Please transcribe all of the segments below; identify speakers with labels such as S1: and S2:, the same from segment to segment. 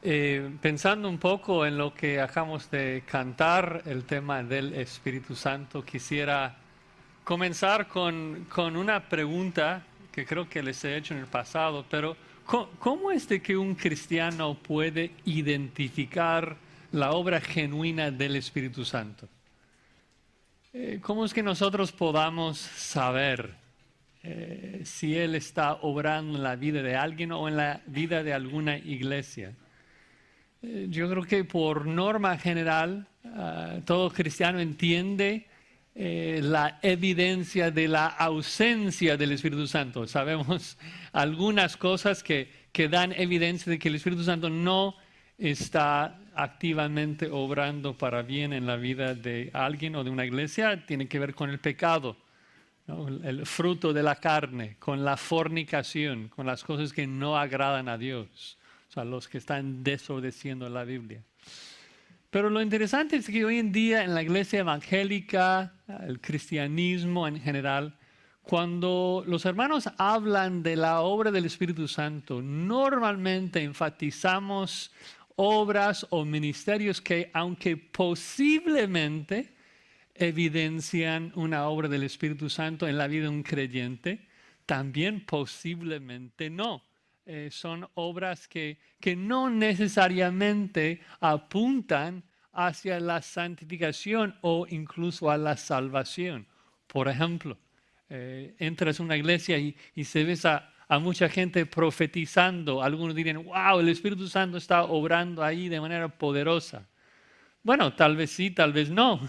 S1: Pensando un poco en lo que acabamos de cantar, el tema del Espíritu Santo, quisiera comenzar con una pregunta que creo que les he hecho en el pasado, pero ¿cómo es de que un cristiano puede identificar la obra genuina del Espíritu Santo? ¿Cómo es que nosotros podamos saber si Él está obrando en la vida de alguien o en la vida de alguna iglesia? Yo creo que por norma general, todo cristiano entiende la evidencia de la ausencia del Espíritu Santo. Sabemos algunas cosas que dan evidencia de que el Espíritu Santo no está activamente obrando para bien en la vida de alguien o de una iglesia. Tiene que ver con el pecado, ¿no? El fruto de la carne, con la fornicación, con las cosas que no agradan a Dios, o sea, los que están desobedeciendo la Biblia. Pero lo interesante es que hoy en día en la iglesia evangélica, el cristianismo en general, cuando los hermanos hablan de la obra del Espíritu Santo, normalmente enfatizamos obras o ministerios que, aunque posiblemente evidencian una obra del Espíritu Santo en la vida de un creyente, también posiblemente no. Son obras que no necesariamente apuntan hacia la santificación o incluso a la salvación. Por ejemplo, entras a una iglesia y se ves a mucha gente profetizando. Algunos dirían, wow, el Espíritu Santo está obrando ahí de manera poderosa. Bueno, tal vez sí, tal vez no.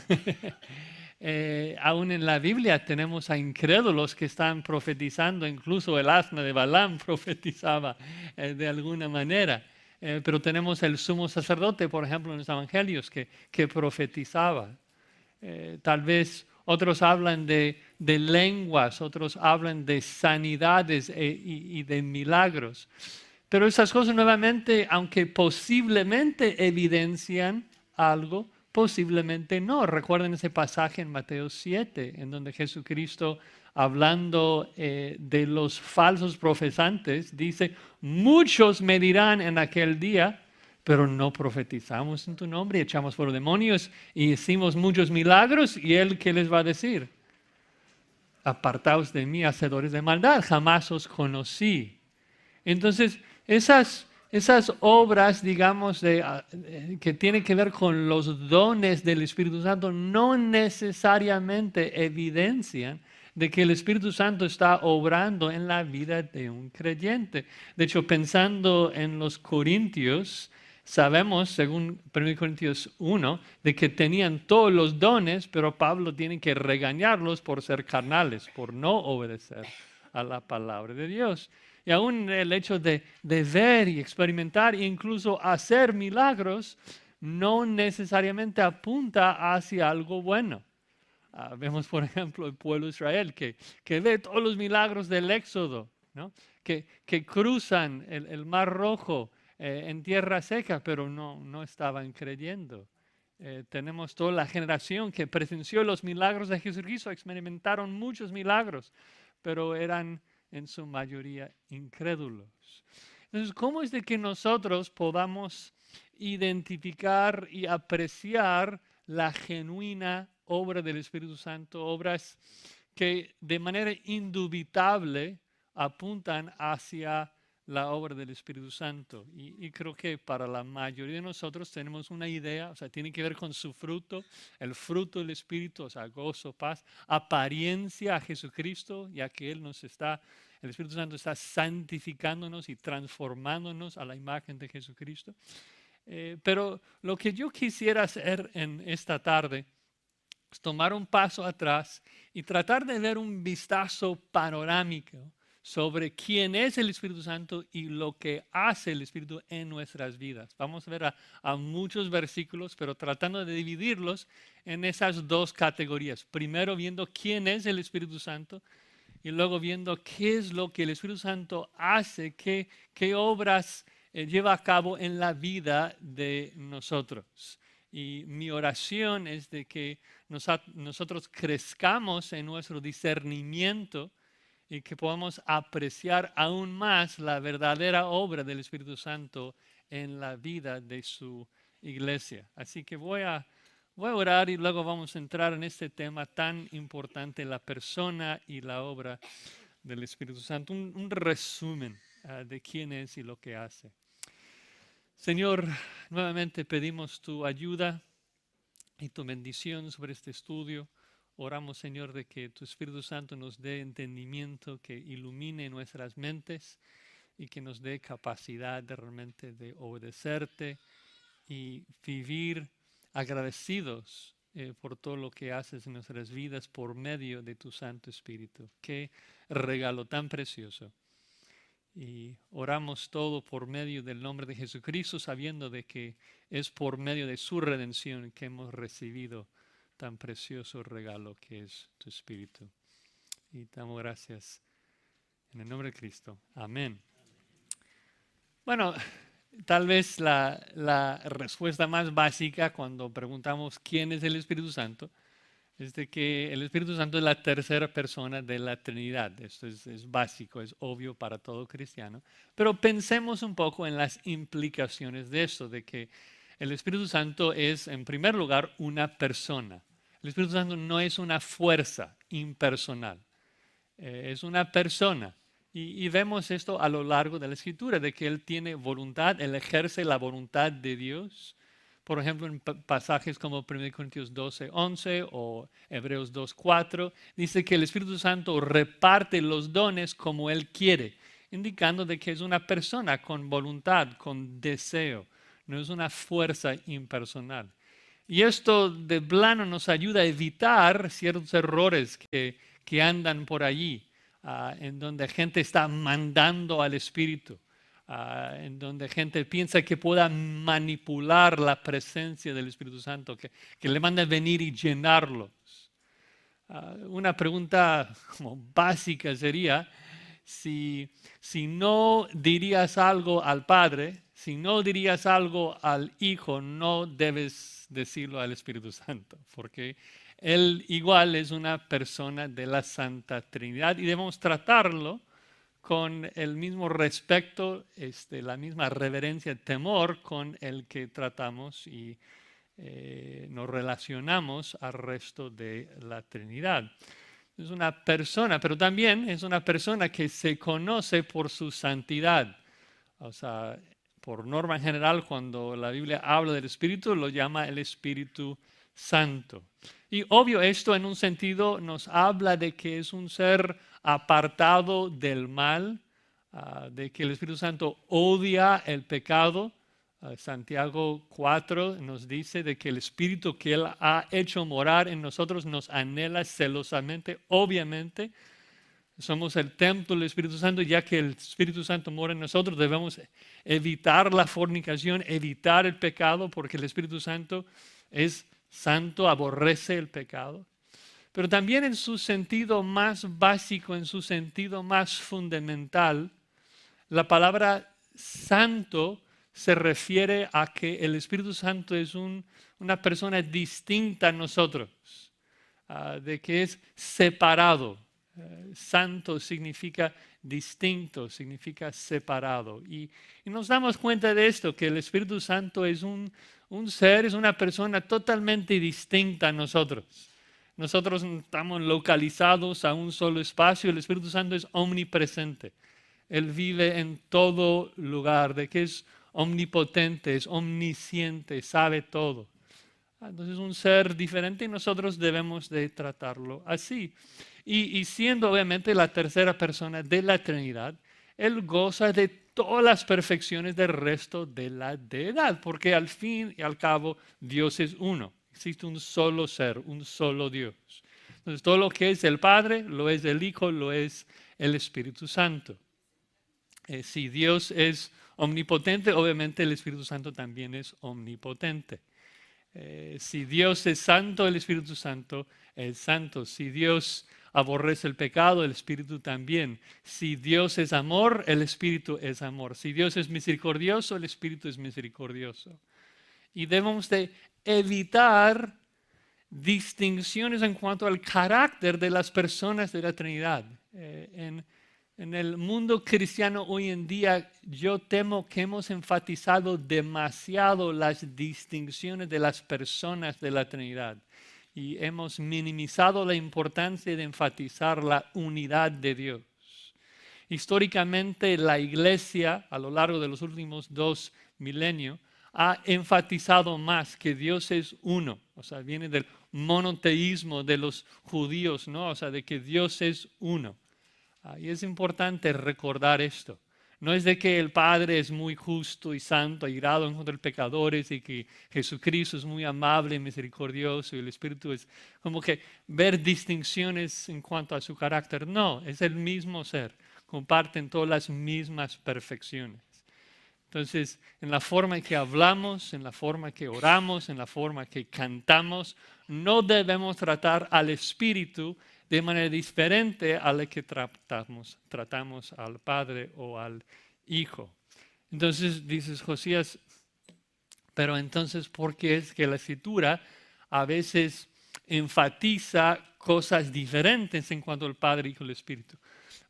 S1: Aún en la Biblia tenemos a incrédulos que están profetizando, incluso el asna de Balaam profetizaba de alguna manera. Pero tenemos el sumo sacerdote, por ejemplo, en los evangelios, que profetizaba. Tal vez otros hablan de lenguas, otros hablan de sanidades y de milagros. Pero esas cosas nuevamente, aunque posiblemente evidencian algo, posiblemente no. Recuerden ese pasaje en Mateo 7, en donde Jesucristo, hablando de los falsos profesantes, dice, muchos me dirán en aquel día, pero no profetizamos en tu nombre, echamos fuera demonios y hicimos muchos milagros. ¿Y él qué les va a decir? Apartaos de mí, hacedores de maldad, jamás os conocí. Entonces, esas obras, digamos, que tienen que ver con los dones del Espíritu Santo, no necesariamente evidencian de que el Espíritu Santo está obrando en la vida de un creyente. De hecho, pensando en los corintios, sabemos, según 1 Corintios 1, de que tenían todos los dones, pero Pablo tiene que regañarlos por ser carnales, por no obedecer a la palabra de Dios. Y aún el hecho de ver y experimentar e incluso hacer milagros no necesariamente apunta hacia algo bueno. Vemos, por ejemplo, el pueblo de Israel que ve todos los milagros del Éxodo, ¿no? Que cruzan el Mar Rojo en tierra seca, pero no estaban creyendo. Tenemos toda la generación que presenció los milagros de Jesucristo, experimentaron muchos milagros, pero eran en su mayoría incrédulos. Entonces, ¿cómo es de que nosotros podamos identificar y apreciar la genuina obra del Espíritu Santo, obras que de manera indubitable apuntan hacia la obra del Espíritu Santo? Y creo que para la mayoría de nosotros tenemos una idea, o sea, tiene que ver con su fruto, el fruto del Espíritu, o sea, gozo, paz, apariencia a Jesucristo, ya que el Espíritu Santo está santificándonos y transformándonos a la imagen de Jesucristo. Pero lo que yo quisiera hacer en esta tarde es tomar un paso atrás y tratar de ver un vistazo panorámico sobre quién es el Espíritu Santo y lo que hace el Espíritu en nuestras vidas. Vamos a ver a muchos versículos, pero tratando de dividirlos en esas dos categorías. Primero viendo quién es el Espíritu Santo y luego viendo qué es lo que el Espíritu Santo hace, qué obras lleva a cabo en la vida de nosotros. Y mi oración es de que nosotros crezcamos en nuestro discernimiento y que podamos apreciar aún más la verdadera obra del Espíritu Santo en la vida de su iglesia. Así que voy a orar y luego vamos a entrar en este tema tan importante, la persona y la obra del Espíritu Santo. Un resumen de quién es y lo que hace. Señor, nuevamente pedimos tu ayuda y tu bendición sobre este estudio. Oramos, Señor, de que tu Espíritu Santo nos dé entendimiento, que ilumine nuestras mentes y que nos dé capacidad realmente de obedecerte y vivir agradecidos por todo lo que haces en nuestras vidas por medio de tu Santo Espíritu. Qué regalo tan precioso. Y oramos todo por medio del nombre de Jesucristo, sabiendo de que es por medio de su redención que hemos recibido tan precioso regalo que es tu Espíritu. Y te damos gracias en el nombre de Cristo. Amén. Bueno, tal vez la respuesta más básica cuando preguntamos quién es el Espíritu Santo es de que el Espíritu Santo es la tercera persona de la Trinidad. Esto es básico, es obvio para todo cristiano. Pero pensemos un poco en las implicaciones de esto, de que el Espíritu Santo es, en primer lugar, una persona. El Espíritu Santo no es una fuerza impersonal, es una persona. Y vemos esto a lo largo de la Escritura, de que Él tiene voluntad, Él ejerce la voluntad de Dios. Por ejemplo, en pasajes como 1 Corintios 12:11 o Hebreos 2:4, dice que el Espíritu Santo reparte los dones como Él quiere, indicando de que es una persona con voluntad, con deseo, no es una fuerza impersonal. Y esto de plano nos ayuda a evitar ciertos errores que andan por allí, en donde gente está mandando al Espíritu. En donde gente piensa que pueda manipular la presencia del Espíritu Santo, que le manda venir y llenarlos. Una pregunta como básica sería, si no dirías algo al Padre, si no dirías algo al Hijo, no debes decirlo al Espíritu Santo, porque Él igual es una persona de la Santa Trinidad y debemos tratarlo con el mismo respeto, la misma reverencia, temor con el que tratamos y nos relacionamos al resto de la Trinidad. Es una persona, pero también es una persona que se conoce por su santidad. O sea, por norma general, cuando la Biblia habla del Espíritu, lo llama el Espíritu Santo. Y obvio, esto en un sentido nos habla de que es un ser apartado del mal, de que el Espíritu Santo odia el pecado. Santiago 4 nos dice de que el Espíritu que Él ha hecho morar en nosotros nos anhela celosamente. Obviamente, somos el templo del Espíritu Santo, ya que el Espíritu Santo mora en nosotros, debemos evitar la fornicación, evitar el pecado, porque el Espíritu Santo es santo, aborrece el pecado. Pero también en su sentido más básico, en su sentido más fundamental, la palabra santo se refiere a que el Espíritu Santo es una persona distinta a nosotros, de que es separado. Santo significa distinto, significa separado. Y nos damos cuenta de esto, que el Espíritu Santo es un ser, es una persona totalmente distinta a nosotros. Nosotros estamos localizados a un solo espacio, el Espíritu Santo es omnipresente. Él vive en todo lugar, de que es omnipotente, es omnisciente, sabe todo. Entonces es un ser diferente y nosotros debemos de tratarlo así. Y siendo obviamente la tercera persona de la Trinidad, Él goza de todas las perfecciones del resto de la deidad, porque al fin y al cabo Dios es uno. Existe un solo ser, un solo Dios. Entonces todo lo que es el Padre, lo es el Hijo, lo es el Espíritu Santo. Si Dios es omnipotente, obviamente el Espíritu Santo también es omnipotente. Si Dios es santo, el Espíritu Santo es santo. Si Dios aborrece el pecado, el Espíritu también. Si Dios es amor, el Espíritu es amor. Si Dios es misericordioso, el Espíritu es misericordioso. Y debemos de evitar distinciones en cuanto al carácter de las personas de la Trinidad. En el mundo cristiano hoy en día, yo temo que hemos enfatizado demasiado las distinciones de las personas de la Trinidad y hemos minimizado la importancia de enfatizar la unidad de Dios. Históricamente, la Iglesia, a lo largo de los últimos 2 milenios, ha enfatizado más que Dios es uno. O sea, viene del monoteísmo de los judíos, ¿no? O sea, de que Dios es uno. Y es importante recordar esto. No es de que el Padre es muy justo y santo, airado en contra de los pecadores, y que Jesucristo es muy amable y misericordioso, y el Espíritu es como que ver distinciones en cuanto a su carácter. No, es el mismo ser. Comparten todas las mismas perfecciones. Entonces, en la forma en que hablamos, en la forma que oramos, en la forma que cantamos, no debemos tratar al Espíritu de manera diferente a la que tratamos al Padre o al Hijo. Entonces, dices Josías, pero entonces, ¿por qué es que la Escritura a veces enfatiza cosas diferentes en cuanto al Padre, Hijo y el Espíritu?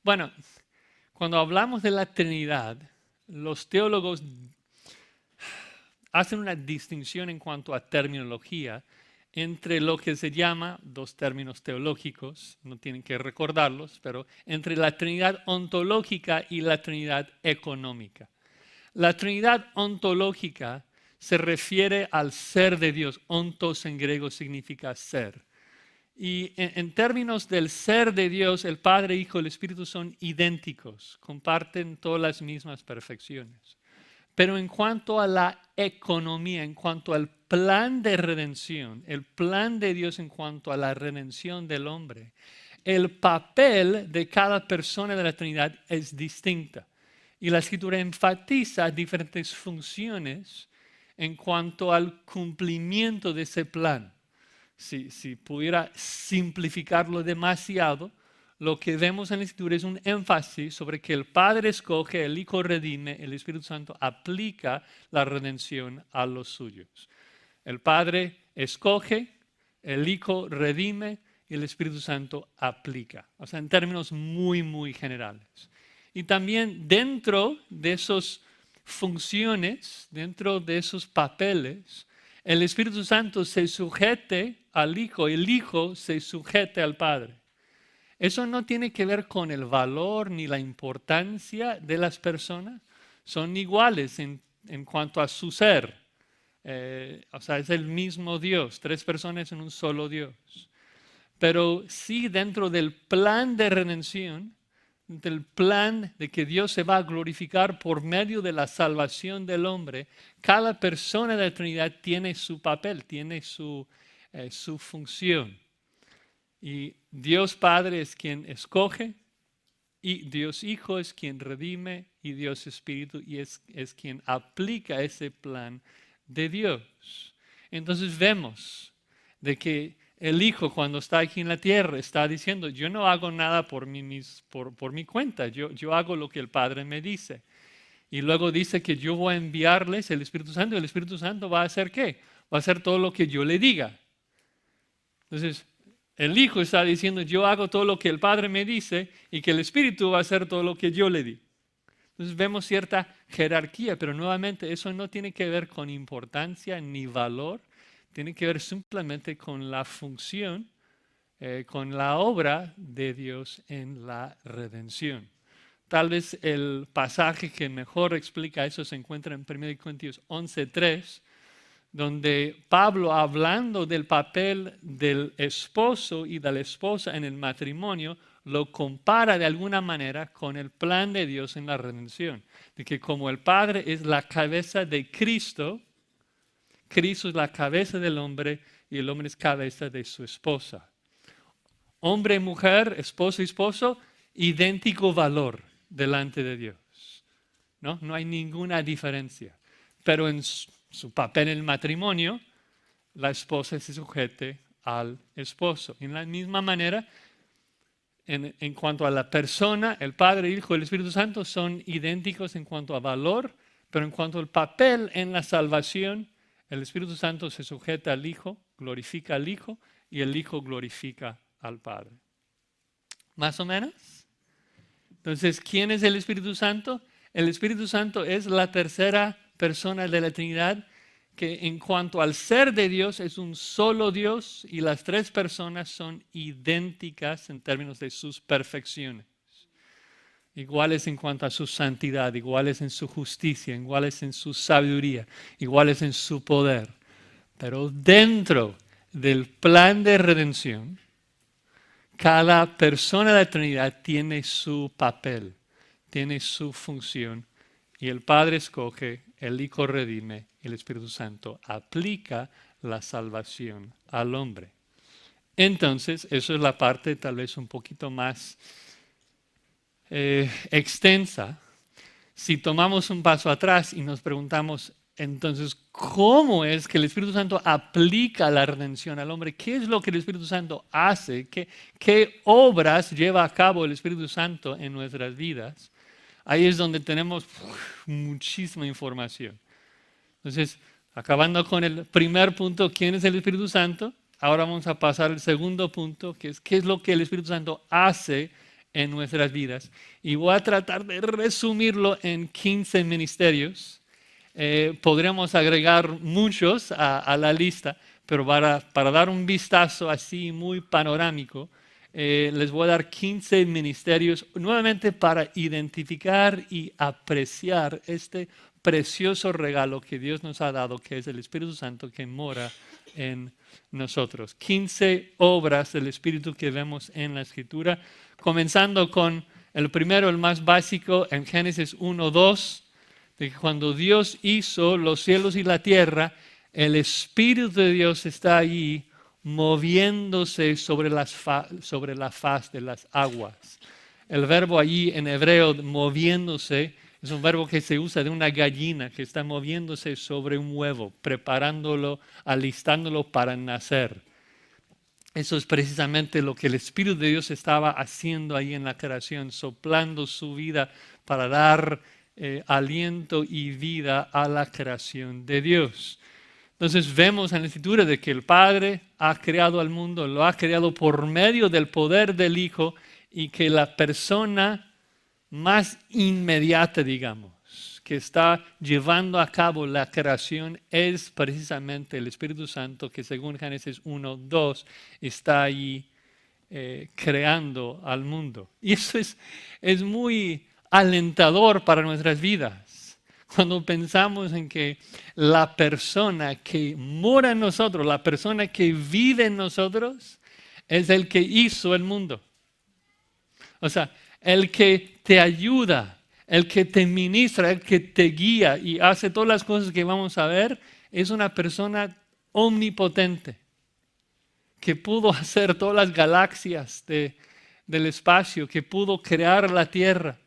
S1: Bueno, cuando hablamos de la Trinidad, los teólogos hacen una distinción en cuanto a terminología entre lo que se llama, 2 términos teológicos, no tienen que recordarlos, pero entre la Trinidad ontológica y la Trinidad económica. La Trinidad ontológica se refiere al ser de Dios. Ontos en griego significa ser. Y en términos del ser de Dios, el Padre, Hijo y el Espíritu son idénticos, comparten todas las mismas perfecciones. Pero en cuanto a la economía, en cuanto al plan de redención, el plan de Dios en cuanto a la redención del hombre, el papel de cada persona de la Trinidad es distinta. Y la Escritura enfatiza diferentes funciones en cuanto al cumplimiento de ese plan. Si pudiera simplificarlo demasiado, lo que vemos en la Escritura es un énfasis sobre que el Padre escoge, el Hijo redime, el Espíritu Santo aplica la redención a los suyos. El Padre escoge, el Hijo redime y el Espíritu Santo aplica. O sea, en términos muy, muy generales. Y también dentro de esas funciones, dentro de esos papeles, el Espíritu Santo se sujete al Hijo y el Hijo se sujete al Padre. Eso no tiene que ver con el valor ni la importancia de las personas. Son iguales en cuanto a su ser. O sea, es el mismo Dios, 3 personas en un solo Dios. Pero sí dentro del plan de redención, del plan de que Dios se va a glorificar por medio de la salvación del hombre, cada persona de la Trinidad tiene su papel, tiene su función. Y Dios Padre es quien escoge, y Dios Hijo es quien redime, y Dios Espíritu y es quien aplica ese plan de Dios. Entonces vemos de que el Hijo cuando está aquí en la tierra está diciendo, yo no hago nada por mi cuenta, yo hago lo que el Padre me dice. Y luego dice que yo voy a enviarles el Espíritu Santo, y el Espíritu Santo va a hacer ¿qué? Va a hacer todo lo que yo le diga. Entonces, el Hijo está diciendo, yo hago todo lo que el Padre me dice y que el Espíritu va a hacer todo lo que yo le di. Entonces vemos cierta jerarquía, pero nuevamente eso no tiene que ver con importancia ni valor, tiene que ver simplemente con la función, con la obra de Dios en la redención. Tal vez el pasaje que mejor explica eso se encuentra en 1 Corintios 11:3, donde Pablo, hablando del papel del esposo y de la esposa en el matrimonio, lo compara de alguna manera con el plan de Dios en la redención. De que como el Padre es la cabeza de Cristo, Cristo es la cabeza del hombre y el hombre es cabeza de su esposa. Hombre y mujer, esposo y esposo, idéntico valor delante de Dios. No hay ninguna diferencia. Pero en su papel en el matrimonio, la esposa se sujete al esposo. En la misma manera, en cuanto a la persona, el Padre, el Hijo y el Espíritu Santo son idénticos en cuanto a valor, pero en cuanto al papel en la salvación, el Espíritu Santo se sujeta al Hijo, glorifica al Hijo y el Hijo glorifica al Padre. ¿Más o menos? Entonces, ¿quién es el Espíritu Santo? El Espíritu Santo es la tercera persona de la Trinidad, que en cuanto al ser de Dios es un solo Dios y las tres personas son idénticas en términos de sus perfecciones. Iguales en cuanto a su santidad, iguales en su justicia, iguales en su sabiduría, iguales en su poder. Pero dentro del plan de redención, cada persona de la Trinidad tiene su papel, tiene su función. Y el Padre escoge, el Hijo redime, y el Espíritu Santo aplica la salvación al hombre. Entonces, eso es la parte tal vez un poquito más extensa. Si tomamos un paso atrás y nos preguntamos, entonces, ¿cómo es que el Espíritu Santo aplica la redención al hombre? ¿Qué es lo que el Espíritu Santo hace? ¿Qué obras lleva a cabo el Espíritu Santo en nuestras vidas? Ahí es donde tenemos muchísima información. Entonces, acabando con el primer punto, ¿quién es el Espíritu Santo? Ahora vamos a pasar al segundo punto, que es qué es lo que el Espíritu Santo hace en nuestras vidas. Y voy a tratar de resumirlo en 15 ministerios. Podríamos agregar muchos a la lista, pero para dar un vistazo así muy panorámico, les voy a dar 15 ministerios nuevamente para identificar y apreciar este precioso regalo que Dios nos ha dado, que es el Espíritu Santo que mora en nosotros. 15 obras del Espíritu que vemos en la Escritura, comenzando con el primero, el más básico, en Génesis 1:2, de que cuando Dios hizo los cielos y la tierra, el Espíritu de Dios está allí moviéndose sobre la faz de las aguas. El verbo allí en hebreo, moviéndose, es un verbo que se usa de una gallina que está moviéndose sobre un huevo, preparándolo, alistándolo para nacer. Eso es precisamente lo que el Espíritu de Dios estaba haciendo ahí en la creación, soplando su vida para dar aliento y vida a la creación de Dios. Entonces vemos en la Escritura de que el Padre ha creado al mundo, lo ha creado por medio del poder del Hijo, y que la persona más inmediata, digamos, que está llevando a cabo la creación es precisamente el Espíritu Santo, que según Génesis 1:2 está ahí creando al mundo. Y eso es muy alentador para nuestras vidas. Cuando pensamos en que la persona que mora en nosotros, la persona que vive en nosotros, es el que hizo el mundo. O sea, el que te ayuda, el que te ministra, el que te guía y hace todas las cosas que vamos a ver, es una persona omnipotente, que pudo hacer todas las galaxias del espacio, que pudo crear la tierra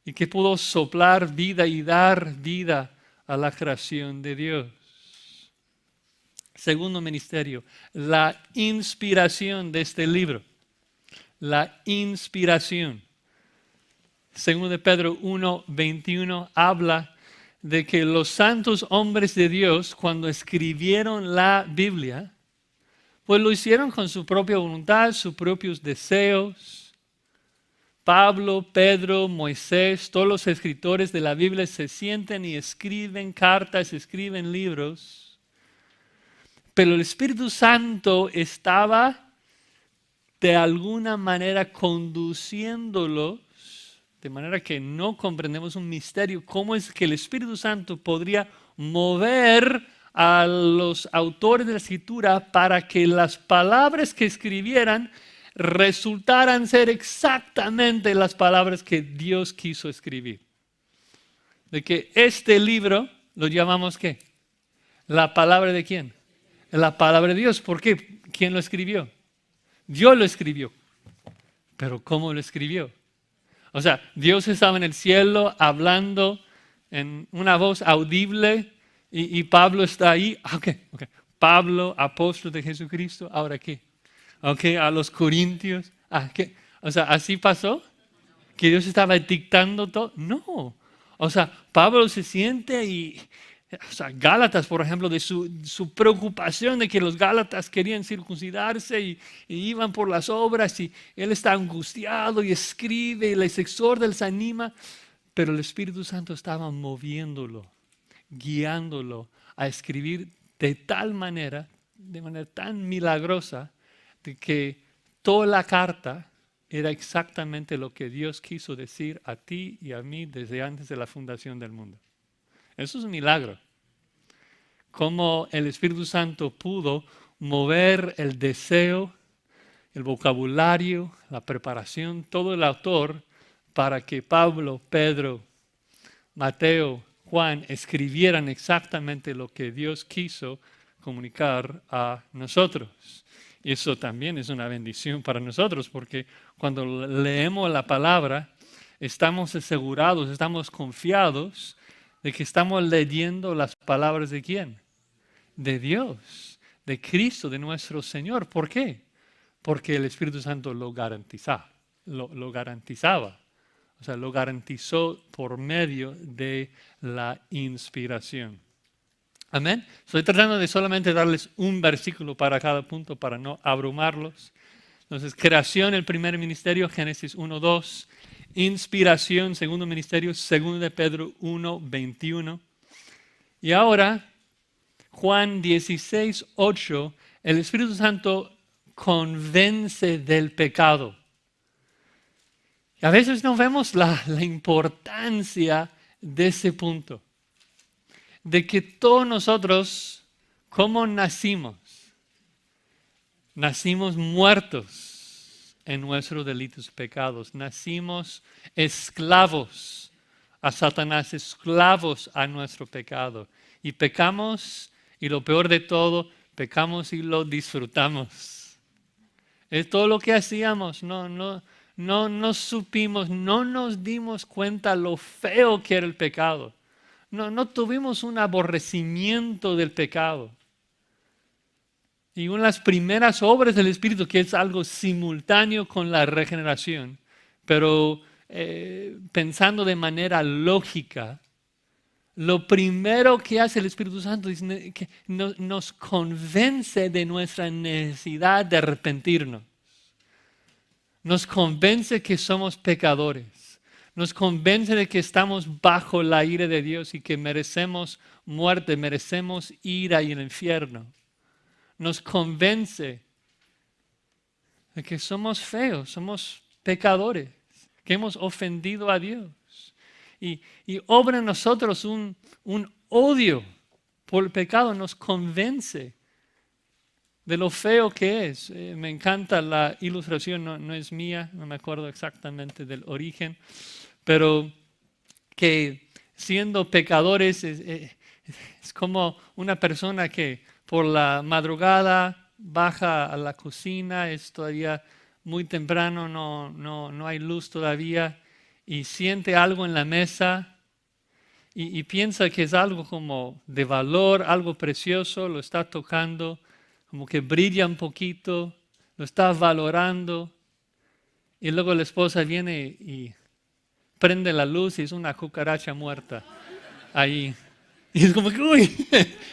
S1: y que pudo soplar vida y dar vida a la creación de Dios. Segundo ministerio, la inspiración de este libro. La inspiración. Segundo de Pedro 1:21 habla de que los santos hombres de Dios, cuando escribieron la Biblia, pues lo hicieron con su propia voluntad, sus propios deseos. Pablo, Pedro, Moisés, todos los escritores de la Biblia se sienten y escriben cartas, escriben libros. Pero el Espíritu Santo estaba de alguna manera conduciéndolos, de manera que no comprendemos un misterio. ¿Cómo es que el Espíritu Santo podría mover a los autores de la Escritura para que las palabras que escribieran resultaran ser exactamente las palabras que Dios quiso escribir? De que este libro lo llamamos ¿qué? ¿La palabra de quién? La palabra de Dios. ¿Por qué? ¿Quién lo escribió? Dios lo escribió. ¿Pero cómo lo escribió? O sea, Dios estaba en el cielo hablando en una voz audible y Pablo está ahí. Okay. Pablo, apóstol de Jesucristo, ¿ahora qué? A los corintios. ¿Qué? O sea, ¿así pasó? ¿Que Dios estaba dictando todo? No. O sea, Pablo se siente y O sea, Gálatas, por ejemplo, de su preocupación de que los Gálatas querían circuncidarse y iban por las obras y él está angustiado y escribe y les exhorta, les anima, pero el Espíritu Santo estaba moviéndolo, guiándolo a escribir de manera tan milagrosa, de que toda la carta era exactamente lo que Dios quiso decir a ti y a mí desde antes de la fundación del mundo. Eso es un milagro. Cómo el Espíritu Santo pudo mover el deseo, el vocabulario, la preparación, todo el autor para que Pablo, Pedro, Mateo, Juan escribieran exactamente lo que Dios quiso comunicar a nosotros. Y eso también es una bendición para nosotros, porque cuando leemos la palabra, estamos asegurados, estamos confiados de que estamos leyendo las palabras de ¿quién? De Dios, de Cristo, de nuestro Señor. ¿Por qué? Porque el Espíritu Santo lo garantizaba. Lo garantizaba. O sea, lo garantizó por medio de la inspiración. Amén. Estoy tratando de solamente darles un versículo para cada punto para no abrumarlos. Entonces, creación, el primer ministerio, Génesis 1:2. Inspiración, segundo ministerio, 2 de Pedro 1:21. Y ahora, Juan 16:8, el Espíritu Santo convence del pecado. Y a veces no vemos la importancia de ese punto. De que todos nosotros, ¿cómo nacimos? Nacimos muertos en nuestros delitos y pecados. Nacimos esclavos a Satanás, esclavos a nuestro pecado. Y pecamos, y lo peor de todo, pecamos y lo disfrutamos. Es todo lo que hacíamos. No supimos, no nos dimos cuenta lo feo que era el pecado. No tuvimos un aborrecimiento del pecado. Y una de las primeras obras del Espíritu, que es algo simultáneo con la regeneración, pero pensando de manera lógica, lo primero que hace el Espíritu Santo es que nos convence de nuestra necesidad de arrepentirnos. Nos convence que somos pecadores. Nos convence de que estamos bajo la ira de Dios y que merecemos muerte, merecemos ira y el infierno. Nos convence de que somos feos, somos pecadores, que hemos ofendido a Dios. Y obra en nosotros un odio por el pecado, nos convence de lo feo que es. Me encanta la ilustración, no es mía, no me acuerdo exactamente del origen, pero que siendo pecadores es como una persona que por la madrugada baja a la cocina, es todavía muy temprano, no hay luz todavía, y siente algo en la mesa y piensa que es algo como de valor, algo precioso, lo está tocando, como que brilla un poquito, lo está valorando, y luego la esposa viene y prende la luz y es una cucaracha muerta ahí. Y es como que, uy,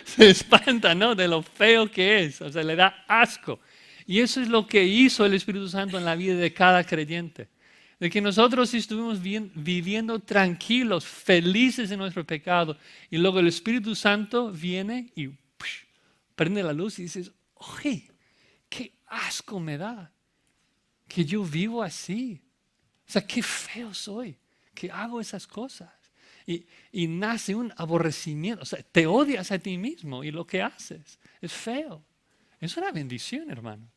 S1: se espanta, ¿no? De lo feo que es, o sea, le da asco. Y eso es lo que hizo el Espíritu Santo en la vida de cada creyente. De que nosotros estuvimos viviendo tranquilos, felices en nuestro pecado. Y luego el Espíritu Santo viene y prende la luz y dices, oye, qué asco me da que yo vivo así. O sea, qué feo soy que hago esas cosas. Y nace un aborrecimiento. O sea, te odias a ti mismo y lo que haces es feo. Es una bendición, hermanos.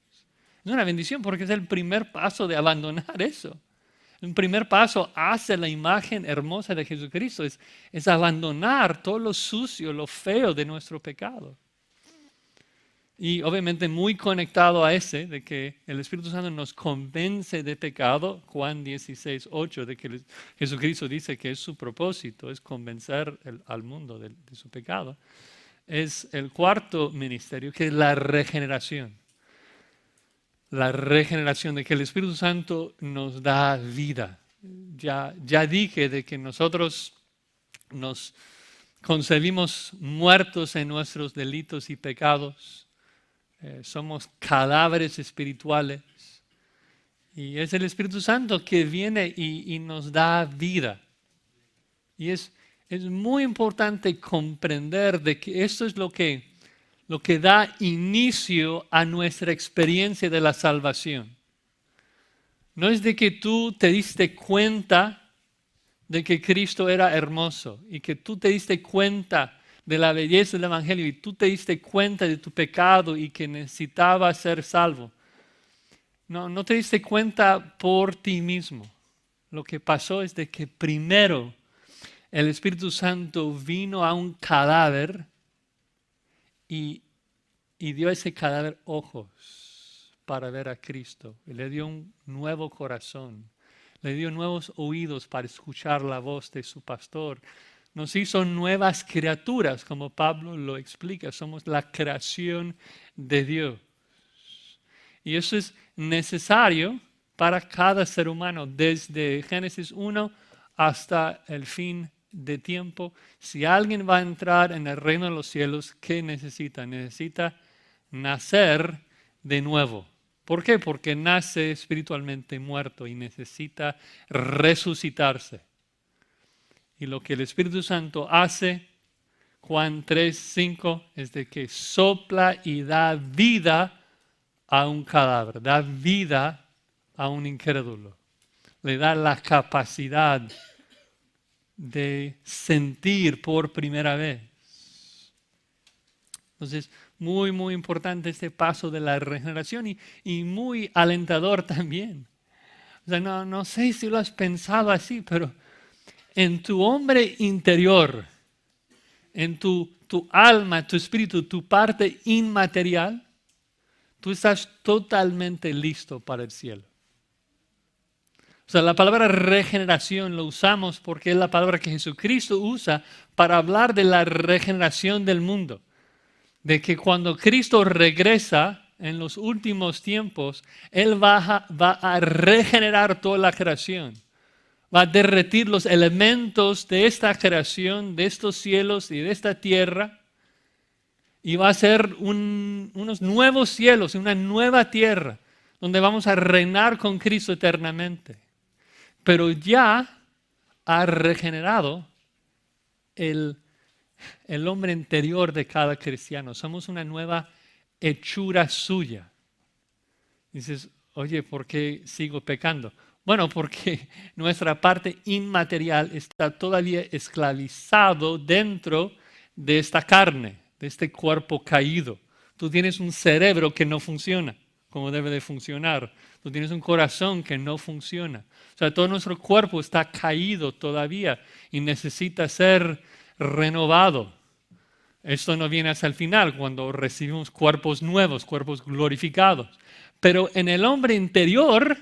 S1: Es una bendición porque es el primer paso de abandonar eso. El primer paso hacia la imagen hermosa de Jesucristo es abandonar todo lo sucio, lo feo de nuestro pecado. Y obviamente muy conectado a ese, de que el Espíritu Santo nos convence de pecado, Juan 16:8, de que Jesucristo dice que es su propósito, es convencer al mundo de su pecado. Es el cuarto ministerio, que es la regeneración. La regeneración, de que el Espíritu Santo nos da vida. Ya dije de que nosotros nos concebimos muertos en nuestros delitos y pecados. Somos cadáveres espirituales. Y es el Espíritu Santo que viene y nos da vida. Y es muy importante comprender de que esto es lo que da inicio a nuestra experiencia de la salvación. No es de que tú te diste cuenta de que Cristo era hermoso y que tú te diste cuenta de la belleza del Evangelio y tú te diste cuenta de tu pecado y que necesitabas ser salvo. No te diste cuenta por ti mismo. Lo que pasó es de que primero el Espíritu Santo vino a un cadáver y dio a ese cadáver ojos para ver a Cristo. Y le dio un nuevo corazón. Le dio nuevos oídos para escuchar la voz de su pastor. Nos hizo nuevas criaturas, como Pablo lo explica. Somos la creación de Dios. Y eso es necesario para cada ser humano, desde Génesis 1 hasta el fin de tiempo. Si alguien va a entrar en el reino de los cielos, ¿qué necesita? Necesita nacer de nuevo. ¿Por qué? Porque nace espiritualmente muerto y necesita resucitarse. Y lo que el Espíritu Santo hace, Juan 3:5, es de que sopla y da vida a un cadáver, da vida a un incrédulo. Le da la capacidad de sentir por primera vez. Entonces, muy, muy importante este paso de la regeneración y muy alentador también. O sea, no sé si lo has pensado así, pero en tu hombre interior, en tu alma, tu espíritu, tu parte inmaterial, tú estás totalmente listo para el cielo. O sea, la palabra regeneración lo usamos porque es la palabra que Jesucristo usa para hablar de la regeneración del mundo. De que cuando Cristo regresa en los últimos tiempos, Él va a regenerar toda la creación. Va a derretir los elementos de esta creación, de estos cielos y de esta tierra. Y va a ser unos nuevos cielos y una nueva tierra donde vamos a reinar con Cristo eternamente. Pero ya ha regenerado el hombre interior de cada cristiano. Somos una nueva hechura suya. Dices, oye, ¿por qué sigo pecando? Bueno, porque nuestra parte inmaterial está todavía esclavizado dentro de esta carne, de este cuerpo caído. Tú tienes un cerebro que no funciona como debe de funcionar. Tú tienes un corazón que no funciona. O sea, todo nuestro cuerpo está caído todavía y necesita ser renovado. Esto no viene hasta el final, cuando recibimos cuerpos nuevos, cuerpos glorificados. Pero en el hombre interior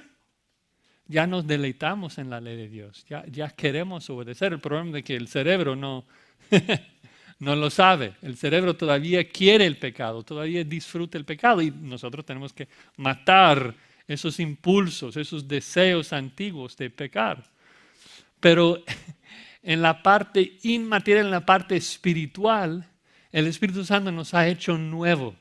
S1: ya nos deleitamos en la ley de Dios. Ya queremos obedecer. El problema es que el cerebro no lo sabe. El cerebro todavía quiere el pecado, todavía disfruta el pecado. Y nosotros tenemos que matar esos impulsos, esos deseos antiguos de pecar. Pero en la parte inmaterial, en la parte espiritual, el Espíritu Santo nos ha hecho nuevos,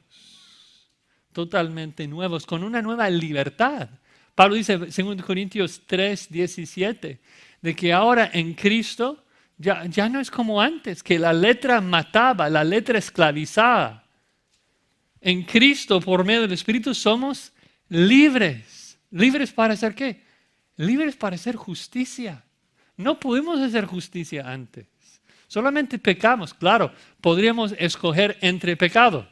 S1: totalmente nuevos, con una nueva libertad. Pablo dice, 2 Corintios 3:17, de que ahora en Cristo ya no es como antes, que la letra mataba, la letra esclavizaba. En Cristo, por medio del Espíritu, somos libres. ¿Libres para hacer qué? Libres para hacer justicia. No pudimos hacer justicia antes. Solamente pecamos. Claro, podríamos escoger entre pecados.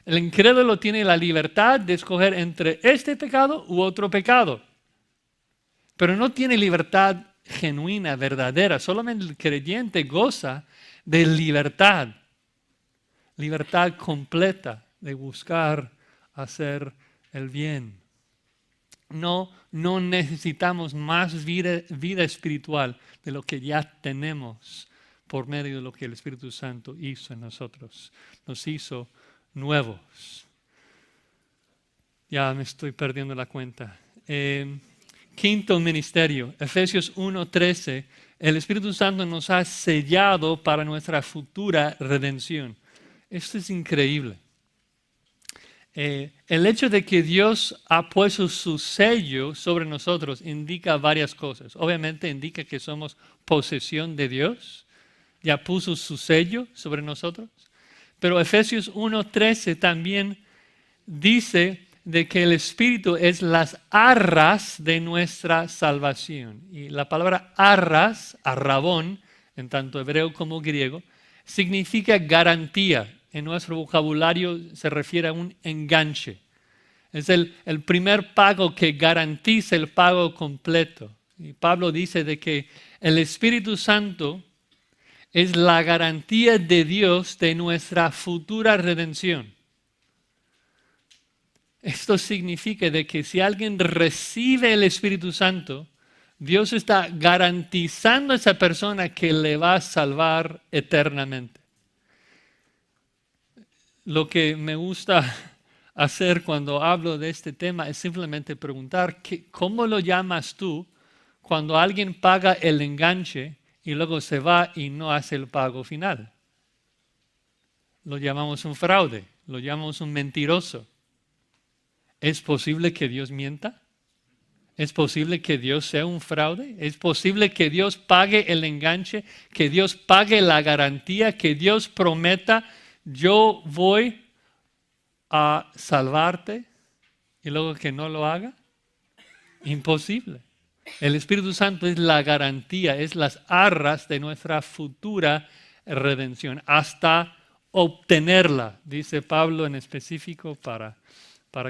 S1: El incrédulo tiene la libertad de escoger entre este pecado u otro pecado. Pero no tiene libertad genuina, verdadera. Solamente el creyente goza de libertad. Libertad completa de buscar hacer el bien. No necesitamos más vida espiritual de lo que ya tenemos por medio de lo que el Espíritu Santo hizo en nosotros. Nos hizo nuevos. Ya me estoy perdiendo la cuenta. Quinto ministerio, Efesios 1:13. El Espíritu Santo nos ha sellado para nuestra futura redención. Esto es increíble. El hecho de que Dios ha puesto su sello sobre nosotros indica varias cosas. Obviamente indica que somos posesión de Dios. Ya puso su sello sobre nosotros. Pero Efesios 1:13 también dice de que el Espíritu es las arras de nuestra salvación. Y la palabra arras, arrabón, en tanto hebreo como griego, significa garantía. En nuestro vocabulario se refiere a un enganche. Es el primer pago que garantiza el pago completo. Y Pablo dice de que el Espíritu Santo es la garantía de Dios de nuestra futura redención. Esto significa de que si alguien recibe el Espíritu Santo, Dios está garantizando a esa persona que le va a salvar eternamente. Lo que me gusta hacer cuando hablo de este tema es simplemente preguntar, ¿cómo lo llamas tú cuando alguien paga el enganche y luego se va y no hace el pago final? Lo llamamos un fraude, lo llamamos un mentiroso. ¿Es posible que Dios mienta? ¿Es posible que Dios sea un fraude? ¿Es posible que Dios pague el enganche, que Dios pague la garantía, que Dios prometa, yo voy a salvarte y luego que no lo haga? Imposible. El Espíritu Santo es la garantía, es las arras de nuestra futura redención, hasta obtenerla, dice Pablo en específico para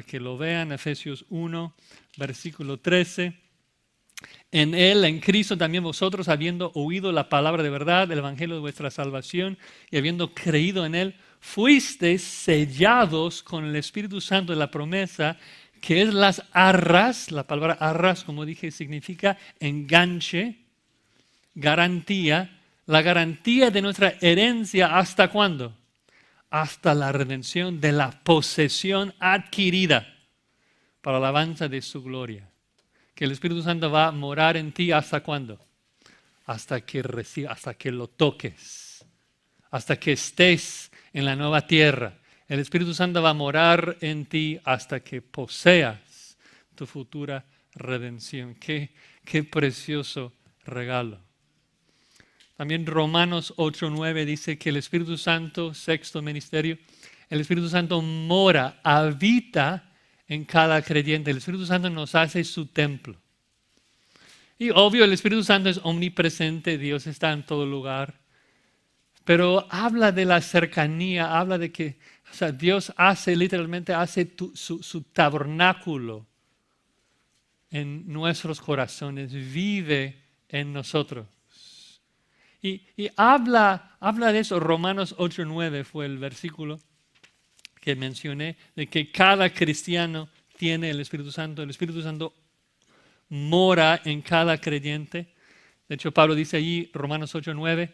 S1: que lo vean, Efesios 1, versículo 13. En Él, en Cristo, también vosotros, habiendo oído la palabra de verdad, el evangelio de vuestra salvación, y habiendo creído en Él, fuisteis sellados con el Espíritu Santo de la promesa, que es las arras. La palabra arras, como dije, significa enganche, garantía. La garantía de nuestra herencia, ¿hasta cuándo? Hasta la redención de la posesión adquirida para la alabanza de su gloria. Que el Espíritu Santo va a morar en ti, ¿hasta cuándo? Hasta que hasta que lo toques, hasta que estés en la nueva tierra. El Espíritu Santo va a morar en ti hasta que poseas tu futura redención. Qué precioso regalo. También Romanos 8:9 dice que el Espíritu Santo, sexto ministerio, el Espíritu Santo mora, habita en cada creyente. El Espíritu Santo nos hace su templo. Y obvio, el Espíritu Santo es omnipresente, Dios está en todo lugar. Pero habla de la cercanía, habla de que Dios literalmente hace su tabernáculo en nuestros corazones, vive en nosotros. Y habla de eso. Romanos 8:9 fue el versículo que mencioné, de que cada cristiano tiene el Espíritu Santo. El Espíritu Santo mora en cada creyente. De hecho, Pablo dice allí, Romanos 8:9,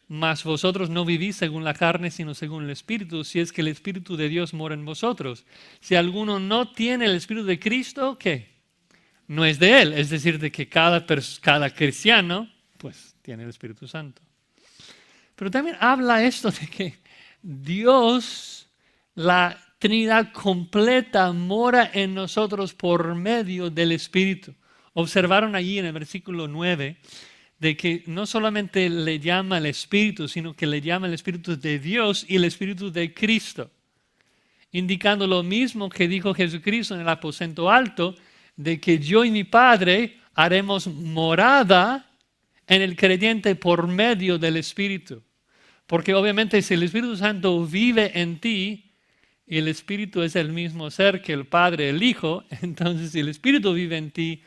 S1: mas vosotros no vivís según la carne, sino según el Espíritu, si es que el Espíritu de Dios mora en vosotros. Si alguno no tiene el Espíritu de Cristo, ¿qué? No es de él. Es decir, de que cada cristiano, pues, tiene el Espíritu Santo. Pero también habla esto de que Dios, la Trinidad completa, mora en nosotros por medio del Espíritu. Observaron allí en el versículo 9 de que no solamente le llama el Espíritu, sino que le llama el Espíritu de Dios y el Espíritu de Cristo, indicando lo mismo que dijo Jesucristo en el aposento alto, de que yo y mi Padre haremos morada en el creyente por medio del Espíritu. Porque obviamente si el Espíritu Santo vive en ti, y el Espíritu es el mismo ser que el Padre, el Hijo, entonces si el Espíritu vive en ti,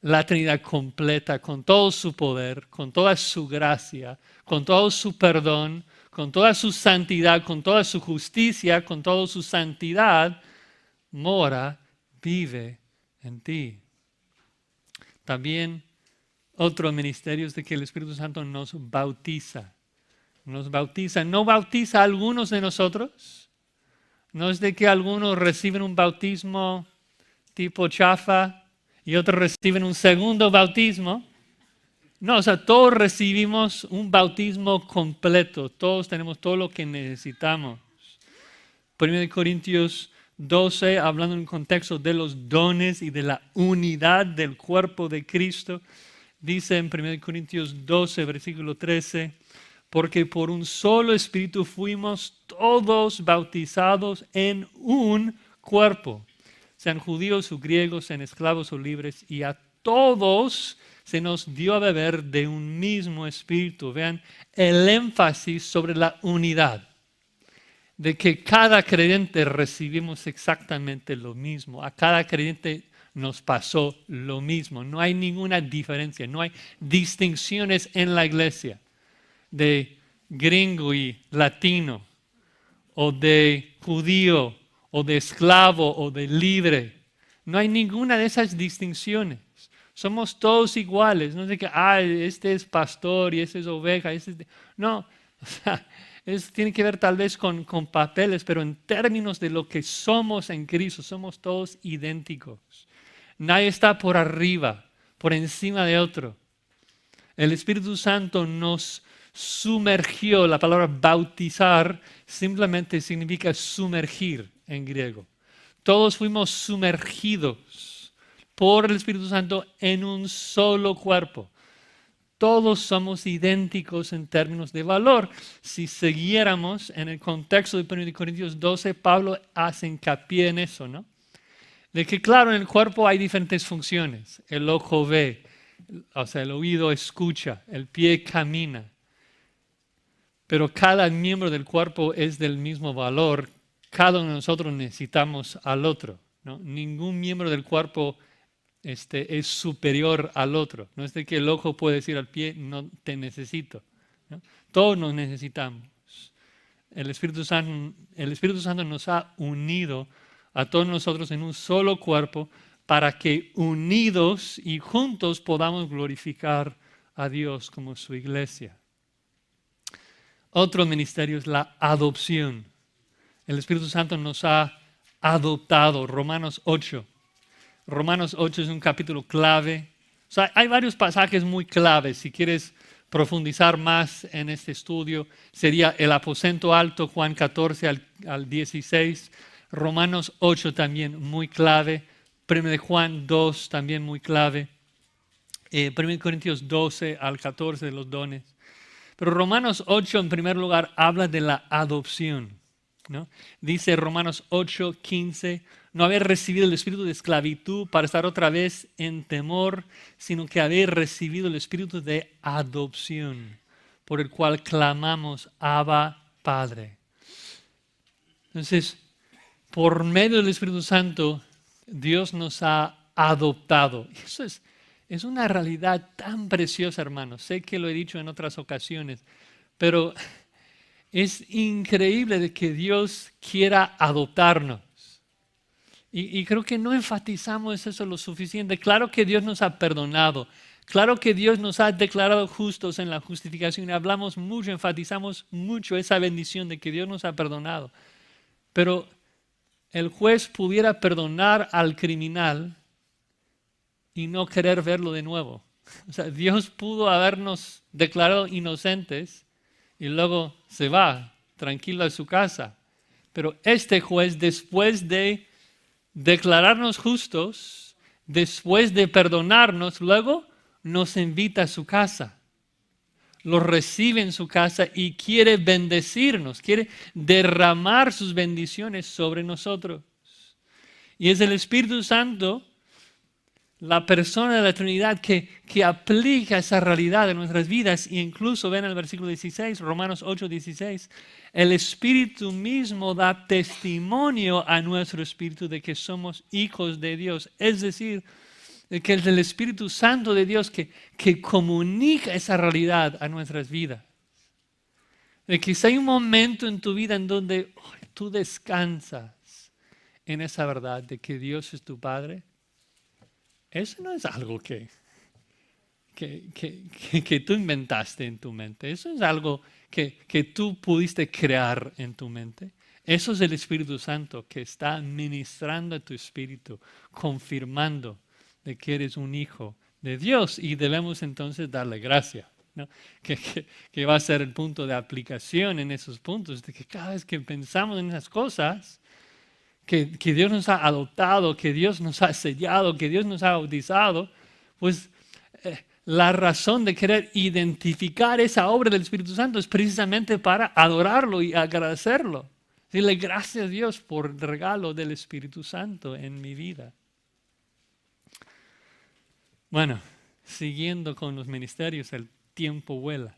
S1: la Trinidad completa, con todo su poder, con toda su gracia, con todo su perdón, con toda su santidad, con toda su justicia, con toda su santidad, mora, vive en ti. También otro ministerio es de que el Espíritu Santo nos bautiza. Nos bautiza. No bautiza a algunos de nosotros. No es de que algunos reciben un bautismo tipo chafa y otros reciben un segundo bautismo. No, o sea, todos recibimos un bautismo completo. Todos tenemos todo lo que necesitamos. 1 Corintios 12, hablando en el contexto de los dones y de la unidad del cuerpo de Cristo, dice en 1 Corintios 12, versículo 13, porque por un solo espíritu fuimos todos bautizados en un cuerpo, sean judíos o griegos, sean esclavos o libres, y a todos se nos dio a beber de un mismo espíritu. Vean el énfasis sobre la unidad, de que cada creyente recibimos exactamente lo mismo. A cada creyente nos pasó lo mismo. No hay ninguna diferencia, no hay distinciones en la iglesia de gringo y latino, o de judío, o de esclavo, o de libre. No hay ninguna de esas distinciones. Somos todos iguales. No sé que, este es pastor y este es oveja. No, o sea, tiene que ver tal vez con papeles, pero en términos de lo que somos en Cristo, somos todos idénticos. Nadie está por arriba, por encima de otro. El Espíritu Santo nos sumergió. La palabra bautizar simplemente significa sumergir en griego. Todos fuimos sumergidos por el Espíritu Santo en un solo cuerpo. Todos somos idénticos en términos de valor. Si siguiéramos en el contexto de 1 Corintios 12, Pablo hace hincapié en eso, ¿no? De que claro, en el cuerpo hay diferentes funciones. El ojo ve, o sea, el oído escucha, el pie camina. Pero cada miembro del cuerpo es del mismo valor. Cada uno de nosotros necesitamos al otro, ¿no? Ningún miembro del cuerpo es superior al otro. No es de que el ojo puede decir al pie, no te necesito, ¿no? Todos nos necesitamos. El Espíritu Santo nos ha unido a todos nosotros en un solo cuerpo para que unidos y juntos podamos glorificar a Dios como su iglesia. Otro ministerio es la adopción. El Espíritu Santo nos ha adoptado. Romanos 8. Romanos 8 es un capítulo clave. O sea, hay varios pasajes muy claves. Si quieres profundizar más en este estudio, sería el aposento alto, Juan 14 al 16. Romanos 8 también muy clave. 1 de Juan 2 también muy clave. 1 Corintios 12 al 14 de los dones. Pero Romanos 8 en primer lugar habla de la adopción, ¿no? Dice Romanos 8, 15, no haber recibido el espíritu de esclavitud para estar otra vez en temor, sino que haber recibido el espíritu de adopción, por el cual clamamos, Abba, Padre. Entonces, por medio del Espíritu Santo, Dios nos ha adoptado. Eso es una realidad tan preciosa, hermanos. Sé que lo he dicho en otras ocasiones, pero es increíble de que Dios quiera adoptarnos. Y creo que no enfatizamos eso lo suficiente. Claro que Dios nos ha perdonado. Claro que Dios nos ha declarado justos en la justificación. Hablamos mucho, enfatizamos mucho esa bendición de que Dios nos ha perdonado. Pero el juez pudiera perdonar al criminal y no querer verlo de nuevo. O sea, Dios pudo habernos declarado inocentes y luego se va tranquilo a su casa. Pero este juez, después de declararnos justos, después de perdonarnos, luego nos invita a su casa. Los recibe en su casa y quiere bendecirnos, quiere derramar sus bendiciones sobre nosotros. Y es el Espíritu Santo, la persona de la Trinidad, que aplica esa realidad en nuestras vidas. Y incluso ven el versículo 16, Romanos 8, 16, el Espíritu mismo da testimonio a nuestro espíritu de que somos hijos de Dios. Es decir, de que es el Espíritu Santo de Dios que comunica esa realidad a nuestras vidas. De que si hay un momento en tu vida en donde tú descansas en esa verdad de que Dios es tu Padre, eso no es algo que tú inventaste en tu mente. Eso es algo que tú pudiste crear en tu mente. Eso es el Espíritu Santo que está ministrando a tu espíritu, confirmando de que eres un hijo de Dios y debemos entonces darle gracias, ¿no? Que va a ser el punto de aplicación en esos puntos, de que cada vez que pensamos en esas cosas, que Dios nos ha adoptado, que Dios nos ha sellado, que Dios nos ha bautizado, pues la razón de querer identificar esa obra del Espíritu Santo es precisamente para adorarlo y agradecerlo. Dile gracias a Dios por el regalo del Espíritu Santo en mi vida. Bueno, siguiendo con los ministerios, el tiempo vuela.